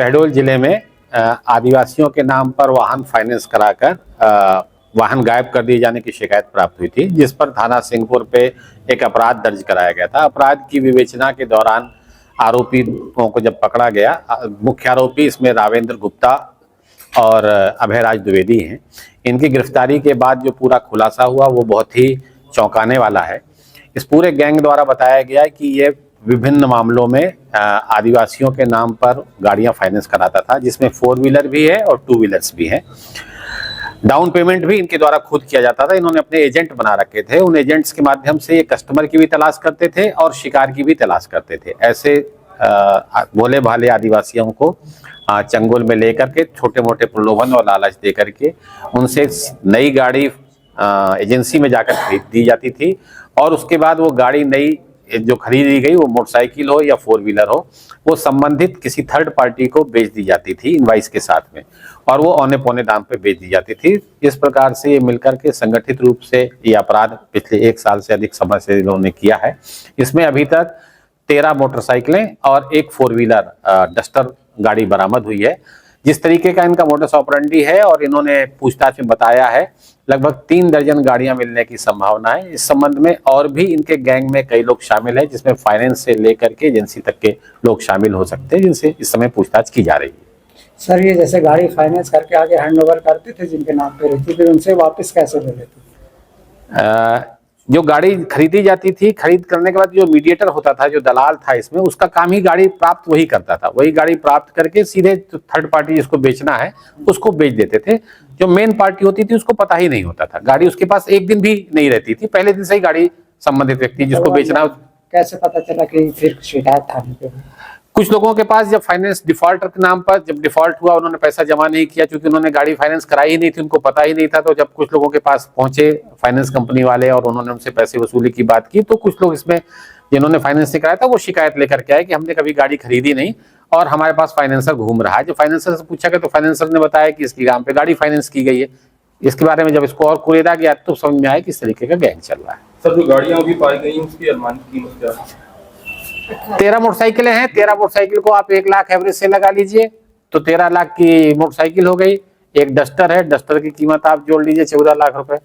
शहडोल जिले में आदिवासियों के नाम पर वाहन फाइनेंस कराकर वाहन गायब कर दिए जाने की शिकायत प्राप्त हुई थी, जिस पर थाना सिंहपुर पे एक अपराध दर्ज कराया गया था। अपराध की विवेचना के दौरान आरोपियों को जब पकड़ा गया, मुख्य आरोपी इसमें रावेंद्र गुप्ता और अभयराज द्विवेदी हैं। इनकी गिरफ्तारी के बाद जो पूरा खुलासा हुआ वो बहुत ही चौंकाने वाला है। इस पूरे गैंग द्वारा बताया गया है कि ये विभिन्न मामलों में आदिवासियों के नाम पर गाड़ियां फाइनेंस कराता था, जिसमें 4 व्हीलर भी है और 2 व्हीलर्स भी हैं। डाउन पेमेंट भी इनके द्वारा खुद किया जाता था। इन्होंने अपने एजेंट बना रखे थे। उन एजेंट्स के माध्यम से ये कस्टमर की भी तलाश करते थे और शिकार की भी तलाश करते थे। ऐसे भोले भाले आदिवासियों को चंगुल में लेकर के छोटे मोटे प्रलोभन और लालच दे करके उनसे नई गाड़ी एजेंसी में जाकर खरीद दी जाती थी और उसके बाद वो गाड़ी नई जो खरीदी गई, वो मोटरसाइकिल हो या 4 व्हीलर हो, वो संबंधित किसी थर्ड पार्टी को बेच दी जाती थी इनवाइस के साथ में, और वो औने पौने दाम पे बेच दी जाती थी। इस प्रकार से ये मिलकर के संगठित रूप से ये अपराध पिछले 1 साल से अधिक समय से इन्होंने किया है। इसमें अभी तक 13 मोटरसाइकिलें और एक 4 व्हीलर डस्टर गाड़ी बरामद हुई है। जिस तरीके का इनका मोडस ऑपरेंडी है और इन्होंने पूछताछ में बताया है, लगभग 3 दर्जन गाड़ियां मिलने की संभावना है। इस संबंध में और भी इनके गैंग में कई लोग शामिल हैं, जिसमें फाइनेंस से लेकर के एजेंसी तक के लोग शामिल हो सकते हैं, जिनसे इस समय पूछताछ की जा रही है। सर, ये जैसे गाड़ी फाइनेंस करके आगे हैंड ओवर करते थे जिनके नाम पे रहती, फिर उनसे वापस कैसे ले लेते? जो गाड़ी खरीदी जाती थी, खरीद करने के बाद जो मीडिएटर होता था, जो दलाल था इसमें, उसका काम ही गाड़ी प्राप्त वही करता था। वही गाड़ी प्राप्त करके सीधे थर्ड पार्टी जिसको बेचना है उसको बेच देते थे। जो मेन पार्टी होती थी उसको पता ही नहीं होता था। गाड़ी उसके पास एक दिन भी नहीं रहती थी, पहले दिन से ही गाड़ी संबंधित व्यक्ति जिसको बेचना। कैसे पता चला कि फिर शिकायत थाने पे? कुछ लोगों के पास जब फाइनेंस डिफॉल्टर के नाम पर जब डिफॉल्ट हुआ, उन्होंने पैसा जमा नहीं किया, क्योंकि उन्होंने गाड़ी फाइनेंस कराई ही नहीं थी, उनको पता ही नहीं था। तो जब कुछ लोगों के पास पहुंचे फाइनेंस कंपनी वाले और उन्होंने उनसे पैसे वसूली की बात की, तो कुछ लोग इसमें जिन्होंने फाइनेंस से कराया था वो शिकायत लेकर के आए कि हमने कभी गाड़ी खरीदी नहीं और हमारे पास फाइनेंसर घूम रहा है। जब फाइनेंसर से पूछा गया तो फाइनेंसर ने बताया कि इसकी नाम पे गाड़ी फाइनेंस की गई है। इसके बारे में जब इसको और कुरेदा गया तो समझ में आया कि इस तरीके का गैंग चल रहा है। सर, जो गाड़ियां भी पाई गई उसकी अनुमानित कीमत क्या है? 13 मोटरसाइकिलें हैं। 13 मोटरसाइकिल को आप 1 लाख एवरेज से लगा लीजिए तो 13 लाख की मोटरसाइकिल हो गई। एक डस्टर है, डस्टर की कीमत आप जोड़ लीजिए 14 लाख रुपए।